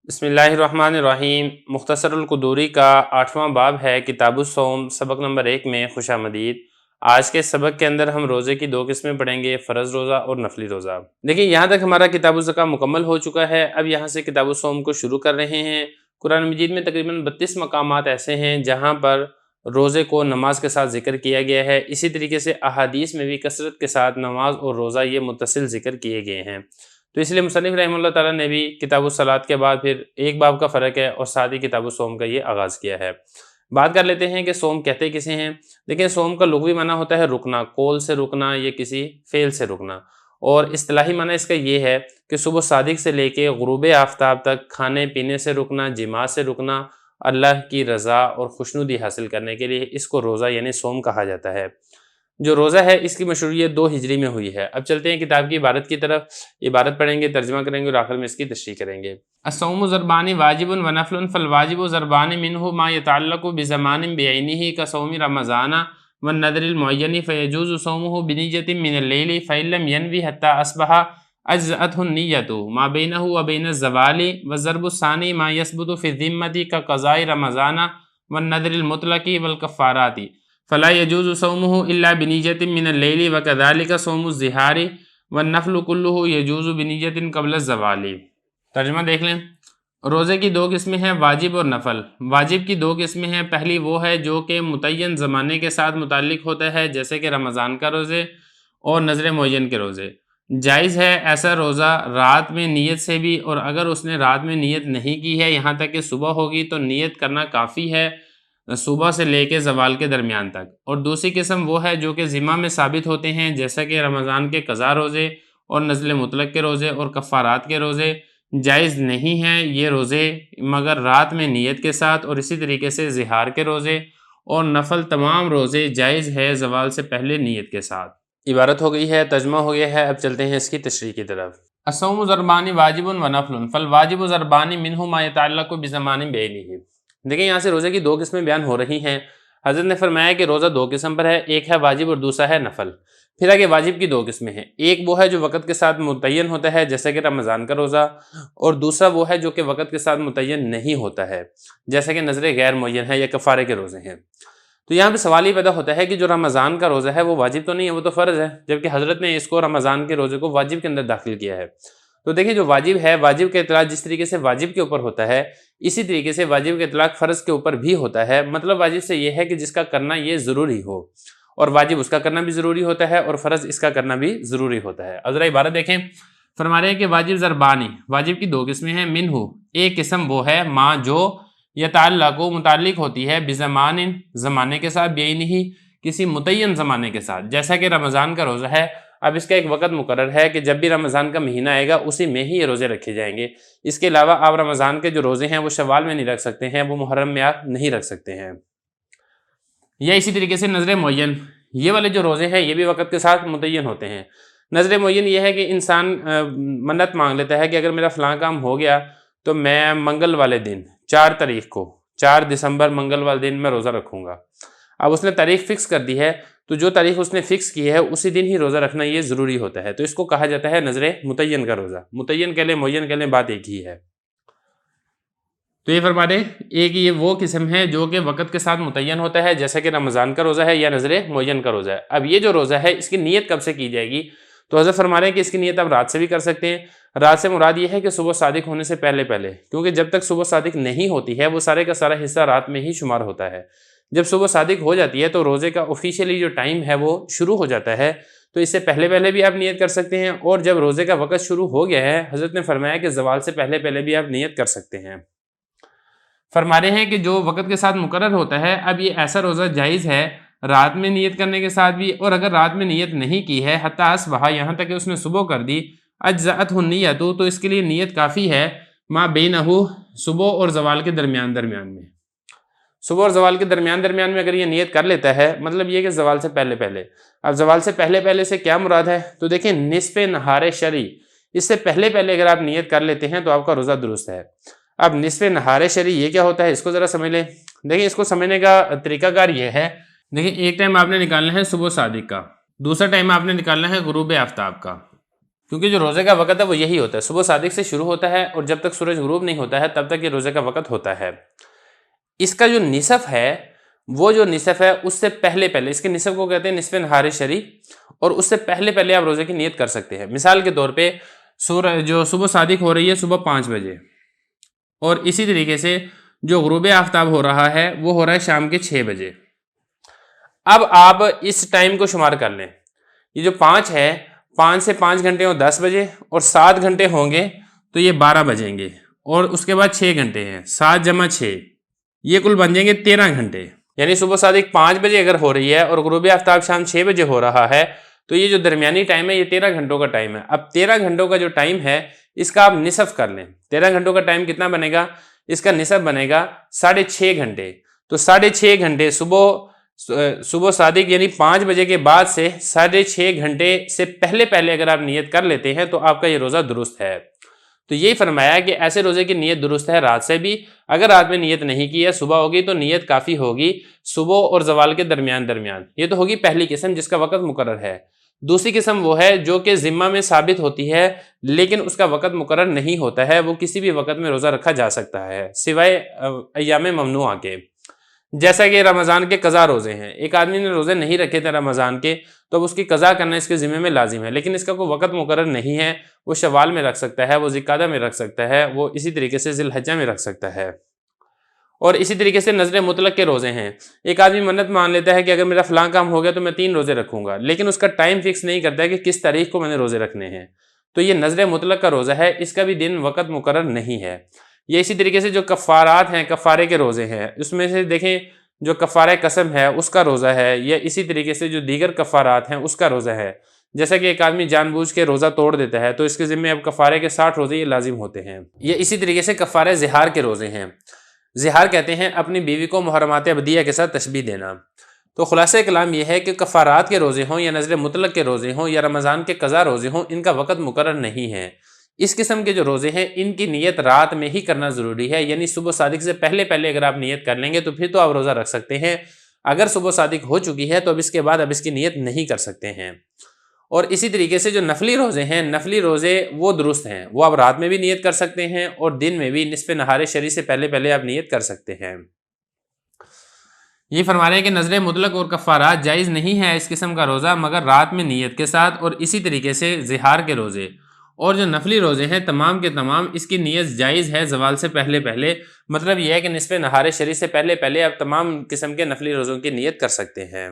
بسم اللہ الرحمن الرحیم۔ مختصر القدوری کا 8واں باب ہے کتاب الصوم، سبق نمبر 1 میں خوش آمدید۔ آج کے سبق کے اندر ہم روزے کی 2 قسمیں پڑھیں گے، فرض روزہ اور نفلی روزہ۔ دیکھیں یہاں تک ہمارا کتاب الزکوٰۃ مکمل ہو چکا ہے۔ اب یہاں سے کتاب الصوم کو شروع کر رہے ہیں۔ قرآن مجید میں تقریباً 32 مقامات ایسے ہیں جہاں پر روزے کو نماز کے ساتھ ذکر کیا گیا ہے۔ اسی طریقے سے احادیث میں بھی کثرت کے ساتھ نماز اور روزہ یہ متصل ذکر کیے گئے ہیں۔ تو اس لیے مصنف رحمہ اللہ تعالیٰ نے بھی کتاب الصلاۃ کے بعد پھر ایک باب کا فرق ہے اور ساتھ ہی کتاب الصوم کا یہ آغاز کیا ہے۔ بات کر لیتے ہیں کہ صوم کہتے کسے ہیں۔ دیکھیں صوم کا لغوی معنی ہوتا ہے رکنا، قول سے رکنا یا کسی فعل سے رکنا، اور اصطلاحی معنی اس کا یہ ہے کہ صبح صادق سے لے کے غروب آفتاب تک کھانے پینے سے رکنا، جماع سے رکنا، اللہ کی رضا اور خوشنودی حاصل کرنے کے لیے اس کو روزہ یعنی صوم کہا جاتا ہے۔ جو روزہ ہے اس کی مشروعیت 2 ہجری میں ہوئی ہے۔ اب چلتے ہیں کتاب کی عبارت کی طرف۔ عبارت پڑھیں گے، ترجمہ کریں گے اور آخر میں اس کی تشریح کریں گے۔ الصوم ضربان واجب و نفل فالواجب ضربان منہ ما يتعلق بزمان بعینہ كصوم رمضان والنذر المعین فیجوز صومہ بنیۃ من اللیل فإن لم ینوی حتی اصبح اجزأته النیۃ ما بینہ وبین الزوال والضرب الثانی ما یثبت فی الذمۃ كقضاء رمضان والنذر المطلق والکفارات فلا يجوز صومه الا بنیۃ من اللیل وكذلك صوم الظہار والنفل كله يجوز بنیۃ قبل الزوال۔ ترجمہ دیکھ لیں۔ روزے کی 2 قسمیں ہیں، واجب اور نفل۔ واجب کی 2 قسمیں ہیں۔ پہلی وہ ہے جو کہ متعین زمانے کے ساتھ متعلق ہوتا ہے، جیسے کہ رمضان کا روزے اور نذر معین کے روزے۔ جائز ہے ایسا روزہ رات میں نیت سے بھی، اور اگر اس نے رات میں نیت نہیں کی ہے یہاں تک کہ صبح ہوگی تو نیت کرنا کافی ہے صبح سے لے کے زوال کے درمیان تک۔ اور دوسری قسم وہ ہے جو کہ ذمہ میں ثابت ہوتے ہیں، جیسا کہ رمضان کے قضا روزے اور نزل مطلق کے روزے اور کفارات کے روزے۔ جائز نہیں ہیں یہ روزے مگر رات میں نیت کے ساتھ، اور اسی طریقے سے ظہار کے روزے اور نفل تمام روزے جائز ہے زوال سے پہلے نیت کے ساتھ۔ عبارت ہو گئی ہے، ترجمہ ہو گیا ہے۔ اب چلتے ہیں اس کی تشریح کی طرف۔ الصوم ضربان واجب و نفل فالواجب ضربان منہ ما يتعلق بزمان بعینہ۔ دیکھیں یہاں سے روزے کی 2 قسمیں بیان ہو رہی ہیں۔ حضرت نے فرمایا کہ روزہ 2 قسم پر ہے، ایک ہے واجب اور دوسرا ہے نفل۔ پھر آگے واجب کی 2 قسمیں ہیں، ایک وہ ہے جو وقت کے ساتھ متعین ہوتا ہے جیسے کہ رمضان کا روزہ، اور دوسرا وہ ہے جو کہ وقت کے ساتھ متعین نہیں ہوتا ہے جیسے کہ نذر غیر معین ہے یا کفارے کے روزے ہیں۔ تو یہاں پہ سوال یہ پیدا ہوتا ہے کہ جو رمضان کا روزہ ہے وہ واجب تو نہیں ہے، وہ تو فرض ہے، جبکہ حضرت نے اس کو رمضان کے روزے کو واجب کے اندر داخل کیا ہے۔ تو دیکھیں جو واجب ہے، واجب کا اطلاق جس طریقے سے واجب کے اوپر ہوتا ہے اسی طریقے سے واجب کا اطلاق فرض کے اوپر بھی ہوتا ہے۔ مطلب واجب سے یہ ہے کہ جس کا کرنا یہ ضروری ہو، اور واجب اس کا کرنا بھی ضروری ہوتا ہے اور فرض اس کا کرنا بھی ضروری ہوتا ہے۔ اب ذرا عبارت دیکھیں، فرما رہے ہیں کہ واجب ضربانی، واجب کی 2 قسمیں ہیں۔ منہ ایک قسم وہ ہے ما جو یتعلق متعلق ہوتی ہے بزمان زمانے کے ساتھ، بعینہ کسی متعین زمانے کے ساتھ، جیسا کہ رمضان کا روزہ ہے۔ اب اس کا ایک وقت مقرر ہے کہ جب بھی رمضان کا مہینہ آئے گا اسی میں ہی یہ روزے رکھے جائیں گے۔ اس کے علاوہ آپ رمضان کے جو روزے ہیں وہ شوال میں نہیں رکھ سکتے ہیں، وہ محرم میں آپ نہیں رکھ سکتے ہیں۔ یا اسی طریقے سے نذر معین، یہ والے جو روزے ہیں یہ بھی وقت کے ساتھ متعین ہوتے ہیں۔ نذر معین یہ ہے کہ انسان منت مانگ لیتا ہے کہ اگر میرا فلاں کام ہو گیا تو میں منگل والے دن 4 تاریخ کو 4 دسمبر منگل والے دن میں روزہ رکھوں گا۔ اب اس نے تاریخ فکس کر دی ہے تو جو تاریخ اس نے فکس کی ہے اسی دن ہی روزہ رکھنا یہ ضروری ہوتا ہے، تو اس کو کہا جاتا ہے نذر متعین کا روزہ۔ متعین کہہ لیں معین کہہ لیں بات ایک ہی ہے۔ تو یہ فرما دیں، ایک یہ وہ قسم ہے جو کہ وقت کے ساتھ متعین ہوتا ہے جیسا کہ رمضان کا روزہ ہے یا نذر معین کا روزہ ہے۔ اب یہ جو روزہ ہے اس کی نیت کب سے کی جائے گی؟ تو حضرت فرما رہے ہیں کہ اس کی نیت آپ رات سے بھی کر سکتے ہیں۔ رات سے مراد یہ ہے کہ صبح صادق ہونے سے پہلے کیونکہ جب تک صبح صادق نہیں ہوتی ہے وہ سارے کا سارا حصہ رات میں ہی شمار ہوتا ہے۔ جب صبح صادق ہو جاتی ہے تو روزے کا آفیشیلی جو ٹائم ہے وہ شروع ہو جاتا ہے، تو اس سے پہلے بھی آپ نیت کر سکتے ہیں، اور جب روزے کا وقت شروع ہو گیا ہے حضرت نے فرمایا کہ زوال سے پہلے بھی آپ نیت کر سکتے ہیں۔ فرما رہے ہیں کہ جو وقت کے ساتھ مقرر ہوتا ہے، اب یہ ایسا روزہ جائز ہے رات میں نیت کرنے کے ساتھ بھی، اور اگر رات میں نیت نہیں کی ہے حتی اصبح یہاں تک کہ اس نے صبح کر دی، اجزأتہ النیۃ تو اس کے لیے نیت کافی ہے، ما بینہ صبح اور زوال کے درمیان میں، صبح اور زوال کے درمیان میں اگر یہ نیت کر لیتا ہے، مطلب یہ کہ زوال سے پہلے۔ اب زوال سے پہلے سے کیا مراد ہے؟ تو دیکھیں نصف نہار شرعی، اس سے پہلے اگر آپ نیت کر لیتے ہیں تو آپ کا روزہ درست ہے۔ اب نصف نہار شرعی یہ کیا ہوتا ہے اس کو ذرا سمجھ لیں۔ دیکھیں اس کو سمجھنے کا طریقہ کار یہ ہے، دیکھیں ایک ٹائم آپ نے نکالنا ہے صبح صادق کا، دوسرا ٹائم آپ نے نکالنا ہے غروب آفتاب کا۔ کیونکہ جو روزے کا وقت ہے وہ یہی ہوتا ہے، صبح صادق سے شروع ہوتا ہے اور جب تک سورج غروب نہیں ہوتا ہے تب تک یہ روزے کا وقت ہوتا ہے۔ اس کا جو نصف ہے، وہ جو نصف ہے اس سے پہلے اس کے نصف کو کہتے ہیں نصف نہار شری، اور اس سے پہلے آپ روزے کی نیت کر سکتے ہیں۔ مثال کے طور پہ جو صبح صادق ہو رہی ہے صبح 5 بجے، اور اسی طریقے سے جو غروب آفتاب ہو رہا ہے وہ ہو رہا ہے شام کے 6 بجے۔ اب آپ اس ٹائم کو شمار کر لیں، یہ جو 5 ہے، 5 سے 5 گھنٹے ہوں 10 بجے، اور 7 گھنٹے ہوں گے تو یہ 12 بجیں گے، اور اس کے بعد 6 گھنٹے ہیں، 7 جمع 6، یہ کل بن جائیں گے 13 گھنٹے۔ یعنی صبح صادق 5 بجے اگر ہو رہی ہے اور غروب آفتاب شام 6 بجے ہو رہا ہے تو یہ جو درمیانی ٹائم ہے یہ 13 گھنٹوں کا ٹائم ہے۔ اب 13 گھنٹوں کا جو ٹائم ہے اس کا آپ نصف کر لیں، 13 گھنٹوں کا ٹائم کتنا بنے گا؟ اس کا نصف بنے گا 6.5 گھنٹے۔ تو 6.5 گھنٹے صبح صادق یعنی 5 بجے کے بعد سے 6.5 گھنٹے سے پہلے اگر آپ نیت کر لیتے ہیں تو آپ کا یہ روزہ درست ہے۔ تو یہی فرمایا کہ ایسے روزے کی نیت درست ہے رات سے بھی، اگر رات میں نیت نہیں کی ہے صبح ہوگی تو نیت کافی ہوگی، صبح اور زوال کے درمیان۔ یہ تو ہوگی پہلی قسم جس کا وقت مقرر ہے۔ دوسری قسم وہ ہے جو کہ ذمہ میں ثابت ہوتی ہے لیکن اس کا وقت مقرر نہیں ہوتا ہے، وہ کسی بھی وقت میں روزہ رکھا جا سکتا ہے سوائے ایام ممنوعہ کے، جیسا کہ رمضان کے قضا روزے ہیں۔ ایک آدمی نے روزے نہیں رکھے تھے رمضان کے تو اب اس کی قضا کرنا اس کے ذمہ میں لازم ہے، لیکن اس کا کوئی وقت مقرر نہیں ہے، وہ شوال میں رکھ سکتا ہے، وہ ذوالقعدہ میں رکھ سکتا ہے، وہ اسی طریقے سے ذی الحجہ میں رکھ سکتا ہے۔ اور اسی طریقے سے نذر مطلق کے روزے ہیں، ایک آدمی منت مان لیتا ہے کہ اگر میرا فلاں کام ہو گیا تو میں 3 روزے رکھوں گا، لیکن اس کا ٹائم فکس نہیں کرتا ہے کہ کس تاریخ کو میں نے روزے رکھنے ہیں، تو یہ نذر مطلق کا روزہ ہے، اس کا بھی دن وقت مقرر نہیں ہے۔ یہ اسی طریقے سے جو کفارات ہیں، کفارے کے روزے ہیں، اس میں سے دیکھیں جو کفارہ قسم ہے اس کا روزہ ہے، یا اسی طریقے سے جو دیگر کفارات ہیں اس کا روزہ ہے۔ جیسا کہ ایک آدمی جان بوجھ کے روزہ توڑ دیتا ہے تو اس کے ذمہ اب کفارے کے 60 روزے یہ لازم ہوتے ہیں۔ یہ اسی طریقے سے کفارہ زہار کے روزے ہیں۔ زہار کہتے ہیں اپنی بیوی کو محرمات ابدیہ کے ساتھ تشبیہ دینا۔ تو خلاصہ کلام یہ ہے کہ کفارات کے روزے ہوں یا نذر مطلق کے روزے ہوں یا رمضان کے قضا روزے ہوں، ان کا وقت مقرر نہیں ہے۔ اس قسم کے جو روزے ہیں ان کی نیت رات میں ہی کرنا ضروری ہے، یعنی صبح صادق سے پہلے اگر آپ نیت کر لیں گے تو پھر تو آپ روزہ رکھ سکتے ہیں، اگر صبح صادق ہو چکی ہے تو اب اس کے بعد اس کی نیت نہیں کر سکتے ہیں۔ اور اسی طریقے سے جو نفلی روزے ہیں، نفلی روزے وہ درست ہیں، وہ آپ رات میں بھی نیت کر سکتے ہیں اور دن میں بھی نصف نہار شری سے پہلے آپ نیت کر سکتے ہیں۔ یہ فرما رہے ہیں کہ نذر مطلق اور کفارات جائز نہیں ہے اس قسم کا روزہ مگر رات میں نیت کے ساتھ، اور اسی طریقے سے زہار کے روزے اور جو نفلی روزے ہیں تمام کے تمام اس کی نیت جائز ہے زوال سے پہلے۔ مطلب یہ ہے کہ نصف نہار شری سے پہلے آپ تمام قسم کے نفلی روزوں کی نیت کر سکتے ہیں۔